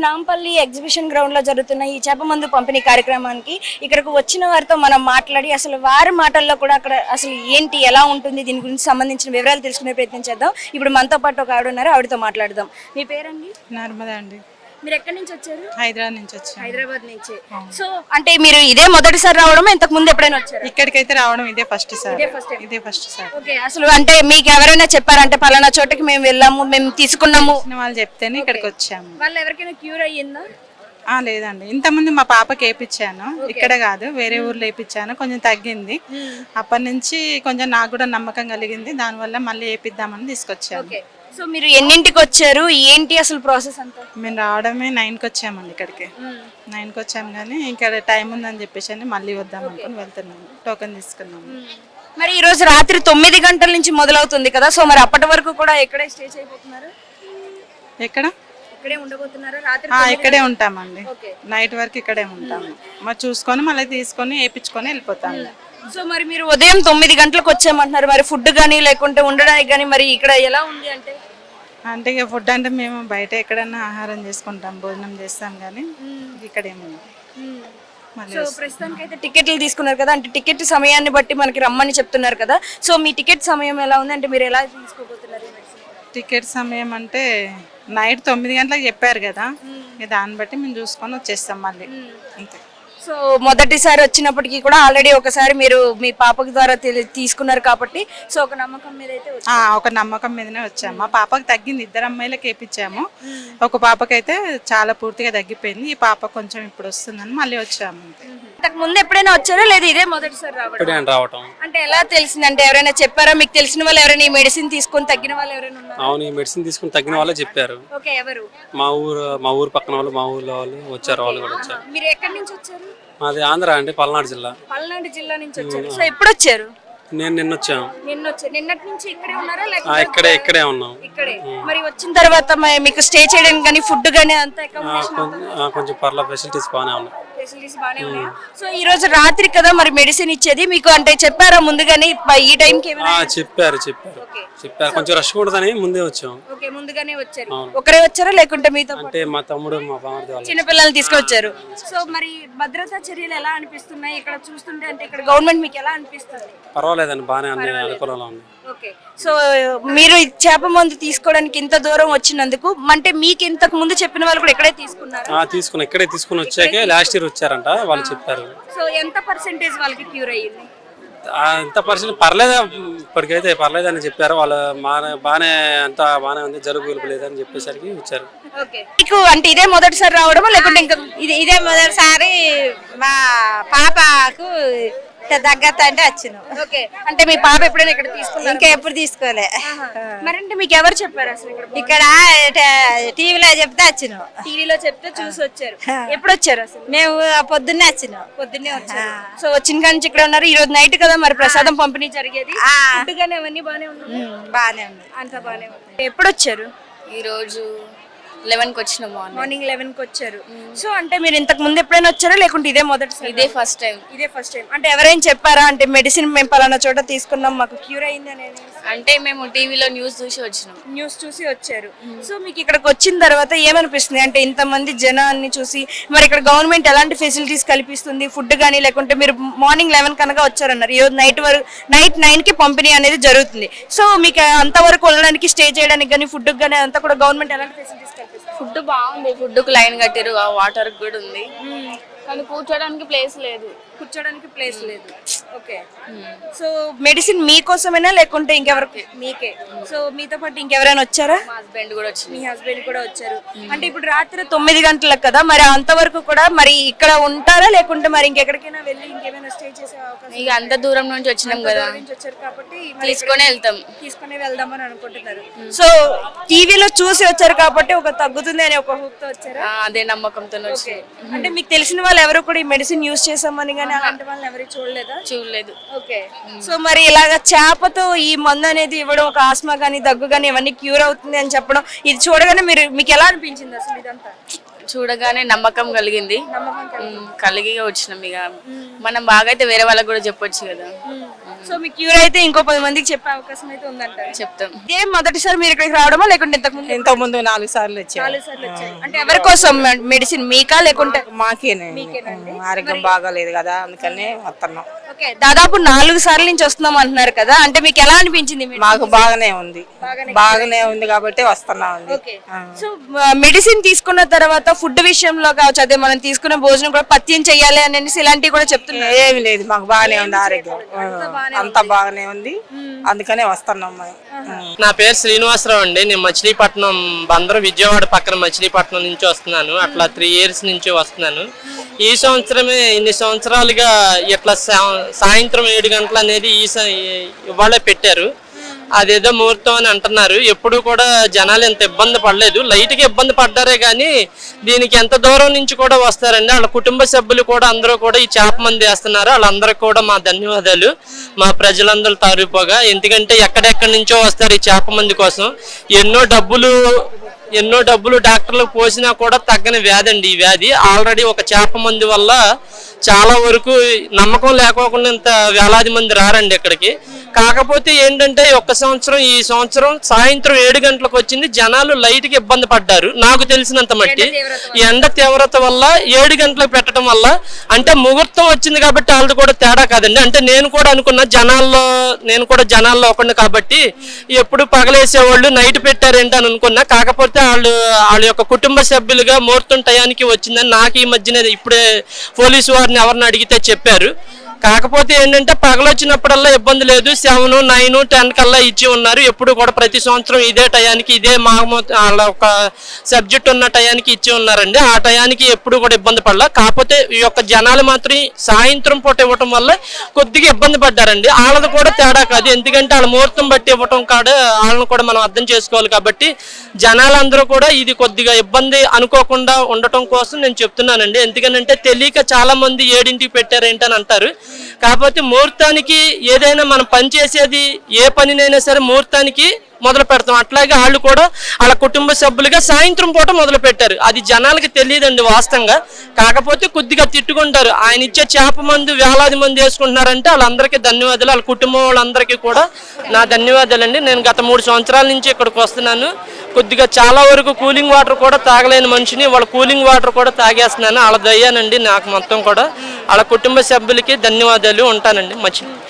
Nampally exhibition ground లో జరుగుతున్న ఈ చేప మందు పంపిణీ కార్యక్రమానికి ఇక్కడకు వచ్చిన వారితో మనం మాట్లాడి అసలు వారి మాటల్లో కూడా అక్కడ అసలు ఏంటి ఎలా ఉంటుంది దీని గురించి సంబంధించిన వివరాలు తెలుసుకునే ప్రయత్నం చేద్దాం. ఇప్పుడు మనతో పాటు ఒక ఆవిడ ఉన్నారు, ఆవిడతో మాట్లాడదాం. మీ పేరండి? నర్మదా అండి. మీరు ఎక్కడి నుంచి వచ్చారు? హైదరాబాద్ నుంచి వచ్చాను. హైదరాబాద్ నుంచి. సో అంటే మీరు ఇదే మొదటిసారి రావడం, ఇంతకు ముందు ఎప్పుడైనా వచ్చారు? ఇక్కడికైతే రావడం ఇదే ఫస్ట్ సార్. ఓకే, అసలు అంటే మీకు ఎవరైనా చెప్పారంటే పలానా చోటకి మేము వెళ్ళాము, మేము తీసుకున్నాము వాళ్ళు చెప్తేనే ఇక్కడికి వచ్చాము. వాళ్ళు ఎవరికైనా క్యూర్ అయ్యిందా? లేదండి, ఇంతకుముందు మా పాపకి వేయించాను, ఇక్కడ కాదు వేరే ఊర్లో వేయించాను, కొంచెం తగ్గింది. అప్పటి నుంచి కొంచెం నాకు కూడా నమ్మకం కలిగింది, దానివల్ల మళ్ళీ వేపిద్దామని తీసుకొచ్చాను. సో మీరు ఎన్నింటికి వచ్చారు, ఏంటి అసలు ప్రాసెస్ అంతా? మేము రావడమే 9కి వచ్చామండి. ఇక్కడికి 9కి వచ్చాము, కానీ ఇక్కడ టైం ఉందని చెప్పేసి మళ్ళీ వద్దాం అనుకుని వెళ్తున్నాము. టోకెన్ తీసుకున్నాము. మరి ఈ రోజు రాత్రి 9 గంటల నుంచి మొదలవుతుంది కదా, సో మరి అప్పటి వరకు కూడా ఇక్కడే స్టే చేయబోతున్నారు? ఇక్కడే ఉండబోతున్నారు రాత్రి? ఇక్కడే ఉంటామండి, నైట్ వరకు ఇక్కడే ఉంటాము. మరి చూసుకొని మళ్ళీ తీసుకొని వేయించుకొని వెళ్ళిపోతాము. సో మరి మీరు ఉదయం 9 గంటలకు వచ్చామంటున్నారు, మరి ఫుడ్ కానీ లేకుంటే ఉండడానికి కానీ మరి ఇక్కడ ఎలా ఉంది అంటే? ఇక ఫుడ్ అంటే మేము బయట ఎక్కడైనా ఆహారం చేసుకుంటాం, భోజనం చేస్తాం, కానీ ఇక్కడ ఏముంది. సో ప్రస్తుతానికి అయితే టికెట్లు తీసుకున్నారు కదా, అంటే టికెట్ సమయాన్ని బట్టి మనకి రమ్మని చెప్తున్నారు కదా, సో మీ టికెట్ సమయం ఎలా ఉంది అంటే మీరు ఎలా తీసుకోబోతున్నారు? టికెట్ సమయం అంటే నైట్ 9 గంటలకు చెప్పారు కదా, దాన్ని బట్టి మేము చూసుకొని వచ్చేస్తాం మళ్ళీ, అంతే. సో మొదటిసారి వచ్చినప్పటికీ కూడా ఆల్రెడీ ఒకసారి మీరు మీ పాపకి ద్వారా తీసుకున్నారు కాబట్టి సో ఒక నమ్మకం మీద అయితే ఒక నమ్మకం మీదనే వచ్చాము. మా పాపకి తగ్గింది, 2 అమ్మాయిలకి వేయించాము. ఒక పాపకైతే చాలా పూర్తిగా తగ్గిపోయింది, ఈ పాప కొంచెం ఇప్పుడు వస్తుందని మళ్ళీ వచ్చాము. ఇంతకు ముందు ఎప్పుడైనా వచ్చారా లేదా ఇదే మొదటిసారి రావడం? అంటే ఎలా తెలిసింది అంటే ఎవరైనా చెప్పారా? మీకు తెలిసిన వాళ్ళు ఎవరైనా ఈ మెడిసిన్ తీసుకొని తగ్గిన వాళ్ళు ఎవరైనా ఉన్నారా? అవును, ఈ మెడిసిన్ తీసుకొని తగ్గిన వాళ్ళే చెప్పారు. ఓకే, ఎవరు? మా ఊరు పక్కన వాళ్ళు, మా ఊర్లో వాళ్ళు వచ్చారు, వాళ్ళు కూడా వచ్చారు. మీరు ఎక్కడి నుంచి వచ్చారు? మాది ఆంధ్ర అండి, పల్నాడు జిల్లా. పల్నాడు జిల్లా నుంచి వచ్చారు. సో ఎప్పుడు వచ్చారు? నేను నిన్న వచ్చాను. నిన్నటి నుంచి ఇక్కడే ఉన్నారా లేకపోతే ఇక్కడే ఉన్నాం. ఇక్కడే. మరి వచ్చిన తర్వాత మీకు స్టే చేయడానికి కానీ ఫుడ్ కానీ అంతా కొంచెం పర్ల ఫెసిలిటీస్ బాగానే ఉన్నాయి. సో ఈ రోజు రాత్రి కదా మరి మెడిసిన్ ఇచ్చేది, మీకు అంటే చెప్పారా ముందుగానే ఈ టైంకి? చెప్పారు. కొంచెం రష్ కూడదని ముందే వచ్చాం. ముందుగానే వచ్చారు. ఒకరే వచ్చారా లేకుంటే మీతో? అంటే మా తమ్ముడు, మా బామర్ది వాళ్ళు చిన్న పిల్లల్ని తీసుకొచ్చారు. సో మరి భద్రతా చర్యలు ఎలా అనిపిస్తున్నాయి ఇక్కడ చూస్తుంటే? అంటే ఇక్కడ గవర్నమెంట్ మీకు ఎలా అనిపిస్తుంది? పర్వాలేదండి, బాగానే అన్ని అనుకూలంగా ఉంది. ఓకే, సో మీరు చేప మందు తీసుకోవడానికి ఇంత దూరం వచ్చినందుకు అంటే మీకు ఇంతకు ముందు చెప్పిన వాళ్ళు కూడా ఇక్కడే తీసుకున్నారు? ఇక్కడే తీసుకుని వచ్చాకే లాస్ట్ ఇయర్ వచ్చారంట, వాళ్ళు చెప్పారు. సో ఎంత పర్సెంటేజ్ వాళ్ళకి క్యూర్ అయ్యింది? ఎంత పర్సెంట్ పర్లేదు, ఇప్పటికైతే పర్లేదు అని చెప్పారు వాళ్ళు. బాగానే అంతా బాగానే ఉంది, జలుబు లేదని చెప్పేసరికి వచ్చారు. మీకు అంటే ఇదే మొదటిసారి రావడమా లేకుంటే ఇంకా? ఇదే మొదటిసారి. మా పాపకు తగ్గత అంటే వచ్చినాం. ఓకే, అంటే మీ పాప ఎప్పుడైనా ఇక్కడ తీసుకున్నారు? ఇంకా ఎప్పుడు తీసుకోలే. మరంటే మీకు ఎవరు చెప్పారు అసలు? ఇక్కడ టీవీలో చెప్తే వచ్చినాం. టీవీలో చెప్తే చూసి వచ్చారు. ఎప్పుడు వచ్చారు అసలు? మేము పొద్దున్నే వచ్చినాం. పొద్దున్నే వచ్చారు. సో వచ్చిన కానీ ఇక్కడ ఉన్నారు. ఈ రోజు నైట్ కదా మరి ప్రసాదం పంపిణీ జరిగేది, ఫుడ్ గానీ అవన్నీ బాగానే ఉన్నాయి? బాగానే ఉంది, అంతా బాగానే ఉంది. ఎప్పుడు వచ్చారు? ఈ రోజు 11కి వచ్చినాం. మార్నింగ్ 11కి వచ్చారు. సో అంటే మీరు ఇంతకు ముందు ఎప్పుడైనా వచ్చారా లేకుంటే ఇదే మొదటిసారి? ఇదే ఫస్ట్ టైం. అంటే ఎవరైనా చెప్పారా అంటే మెడిసిన్ మేము పలానా చోట తీసుకున్నాం మాకు క్యూర్ అయింది అనేది? అంటే మేము టీవీలో న్యూస్ చూసి వచ్చినాం. న్యూస్ చూసి వచ్చారు. సో మీకు ఇక్కడికి వచ్చిన తర్వాత ఏమనిపిస్తుంది అంటే ఇంతమంది జనాన్ని చూసి? మరి ఇక్కడ గవర్నమెంట్ ఎలాంటి ఫెసిలిటీస్ కల్పిస్తుంది? ఫుడ్ కానీ లేకుంటే మీరు మార్నింగ్ 11 కనుక వచ్చారన్నారు, ఈ రోజు నైట్ 9కి పంపిణీ అనేది జరుగుతుంది. సో మీకు అంతవరకు వెళ్ళడానికి, స్టే చేయడానికి కానీ ఫుడ్ కానీ అంతా కూడా గవర్నమెంట్ ఎలాంటి ఫెసిలిటీస్ కల్పిస్తుంది? ఫుడ్ బాగుంది, ఫుడ్కి లైన్ కట్టారు, వాటర్ కూడా ఉంది, కానీ కూర్చోడానికి ప్లేస్ లేదు. ఓకే, సో మెడిసిన్ మీకోసమేనా లేకుంటే ఇంకెవరికి? మీకే. సో మీతో పాటు ఇంకెవరైనా వచ్చారా? మా హస్బెండ్ కూడా వచ్చింది. మీ హస్బెండ్ కూడా వచ్చారు. అంటే ఇప్పుడు రాత్రి 9 గంటలకు కదా, మరి అంతవరకు కూడా మరి ఇక్కడ ఉంటారా లేకుంటే మరి ఇంకెక్కడికైనా వెళ్ళి ఇంకేమైనా స్టే చేసే అవకాశం? ఇక అంత దూరం నుంచి వచ్చినాం కదా, వచ్చారు కాబట్టి తీసుకొని వెళ్దామని అనుకుంటున్నారు. సో టీవీలో చూసి వచ్చారు కాబట్టి ఒక తగ్గుతుంది అని ఒక హోప్ తో వచ్చారు. అదే నమ్మకంతో వచ్చారు. అంటే మీకు తెలిసిన వాళ్ళు ఎవరు కూడా ఈ మెడిసిన్ యూజ్ చేసామని కానీ అలాంటి వాళ్ళని ఎవరు చూడలేదు? ఓకే, సో మరి ఇలాగ చేపతో ఈ మందు అనేది ఇవ్వడం, ఒక ఆస్మా గానీ దగ్గు గానీ ఇవన్నీ క్యూర్ అవుతుంది అని చెప్పడం, ఇది చూడగానే మీకు ఎలా అనిపించింది అసలు? ఇదంతా చూడగానే నమ్మకం కలిగింది, కలిగి వచ్చినాం. ఇక మనం బాగా అయితే వేరే వాళ్ళకి కూడా చెప్పొచ్చు కదా. సో మీకు క్యూర్ అయితే ఇంకో 10 మందికి చెప్పే అవకాశం అయితే ఉందంటారు. చెప్తాం. ఇదే మొదటిసారి మీరు ఇక్కడికి రావడమా లేకుంటే ఇంతకుముందు ఇంతకుముందు 4 సార్లు వచ్చాను. 4 సార్లు వచ్చారు? అంటే ఎవరి కోసం మెడిసిన్ మీకా లేకుంటే మాకేనే ఆరోగ్యం బాగాలేదు కదా అందుకనే వస్తున్నాం. ఓకే, దాదాపు 4 సార్లు నుంచి వస్తున్నాం అంటున్నారు కదా, అంటే మీకు ఎలా అనిపించింది? మాకు బాగానే ఉంది కాబట్టి వస్తున్నాం అండి. ఓకే, సో మెడిసిన్ తీసుకున్న తర్వాత ఫుడ్ విషయంలో కావచ్చు, అదే మనం తీసుకున్న భోజనం కూడా పథ్యం చేయాలి అనేసి ఇలాంటివి కూడా చెప్తున్నారు. ఏమి లేదు, మాకు బాగానే ఉంది ఆరోగ్యం, అంతా బాగానే ఉంది అందుకనే వస్తున్నాం మేము. నా పేరు శ్రీనివాసరావు అండి. నేను మచిలీపట్నం బందరు విజయవాడ పక్కన మచిలీపట్నం నుంచి వస్తున్నాను. అట్లా 3 years నుంచి వస్తున్నాను. ఈ సంవత్సరమే ఇన్ని సంవత్సరాలుగా ఇట్లా సాయంత్రం 7 గంటలు అనేది ఇవాళే పెట్టారు. అదేదో ముహూర్తం అని అంటున్నారు. ఎప్పుడు కూడా జనాలు ఎంత ఇబ్బంది పడలేదు, లైట్గా ఇబ్బంది పడ్డారే కానీ దీనికి ఎంత దూరం నుంచి కూడా వస్తారండి. వాళ్ళ కుటుంబ సభ్యులు కూడా అందరూ కూడా ఈ చేప మంది వేస్తున్నారు. వాళ్ళందరికీ కూడా మా ధన్యవాదాలు, మా ప్రజలందరూ తారుపోగా. ఎందుకంటే ఎక్కడెక్కడి నుంచో వస్తారు ఈ చేప మంది కోసం. ఎన్నో డబ్బులు డాక్టర్లకు పోసినా కూడా తగ్గని వ్యాధి అండి ఈ వ్యాధి. ఆల్రెడీ ఒక చేప మంది వల్ల చాలా వరకు నమ్మకం లేకోకుండా ఇంత వేలాది మంది రారండి ఇక్కడికి. కాకపోతే ఏంటంటే ఈ సంవత్సరం సాయంత్రం 7 గంటలకు వచ్చింది. జనాలు లైట్గా ఇబ్బంది పడ్డారు నాకు తెలిసినంత మట్టి. ఎండ తీవ్రత వల్ల 7 గంటలకు పెట్టడం వల్ల, అంటే ముహూర్తం వచ్చింది కాబట్టి వాళ్ళది కూడా తేడా కాదండి. అంటే నేను కూడా అనుకున్నా జనాల్లో ఒకటి కాబట్టి ఎప్పుడు పగలేసేవాళ్ళు నైట్ పెట్టారేంటి అని అనుకున్నా. కాకపోతే వాళ్ళ యొక్క కుటుంబ సభ్యులుగా ముహూర్తం టయానికి వచ్చిందని నాకు ఈ మధ్యనే ఇప్పుడే పోలీసు వారిని ఎవరిని అడిగితే చెప్పారు. కాకపోతే ఏంటంటే పగలొచ్చినప్పుడల్లా ఇబ్బంది లేదు, 7, 9, 10 కల్లా ఇచ్చి ఉన్నారు. ఎప్పుడు కూడా ప్రతి సంవత్సరం ఇదే టయానికి ఇదే వాళ్ళ ఒక సబ్జెక్ట్ ఉన్న టయానికి ఇచ్చి ఉన్నారండి. ఆ టయానికి ఎప్పుడు కూడా ఇబ్బంది పడలా. కాకపోతే ఈ యొక్క జనాలు మాత్రం సాయంత్రం పూట ఇవ్వటం వల్ల కొద్దిగా ఇబ్బంది పడ్డారండి. వాళ్ళది కూడా తేడా కాదు, ఎందుకంటే వాళ్ళ ముహూర్తం బట్టి ఇవ్వటం కాడ వాళ్ళని కూడా మనం అర్థం చేసుకోవాలి. కాబట్టి జనాలందరూ కూడా ఇది కొద్దిగా ఇబ్బంది అనుకోకుండా ఉండటం కోసం నేను చెప్తున్నానండి. ఎందుకంటే తెలియక చాలా మంది 7ంటికి పెట్టారేంటని అంటారు. కాకపోతే ముహూర్తానికి ఏదైనా మనం పని చేసేది ఏ పనినైనా సరే ముహూర్తానికి మొదలు పెడతాం. అట్లాగే వాళ్ళు కూడా వాళ్ళ కుటుంబ సభ్యులుగా సాయంత్రం పూట మొదలు పెట్టారు. అది జనాలకి తెలియదండి వాస్తవంగా. కాకపోతే కొద్దిగా తిట్టుకుంటారు. ఆయన ఇచ్చే చేప మందు వేలాది మంది వేసుకుంటున్నారంటే వాళ్ళందరికీ ధన్యవాదాలు. వాళ్ళ కుటుంబం వాళ్ళందరికీ కూడా నా ధన్యవాదాలండి. నేను గత 3 సంవత్సరాల నుంచి ఇక్కడికి వస్తున్నాను. కొద్దిగా చాలా వరకు కూలింగ్ వాటర్ కూడా తాగలేని మనిషిని వాళ్ళ కూలింగ్ వాటర్ కూడా తాగేస్తున్నాను. వాళ్ళ దయ్యానండి నాకు మొత్తం కూడా. వాళ్ళ కుటుంబ సభ్యులకి ధన్యవాదాలు. ఉంటానండి.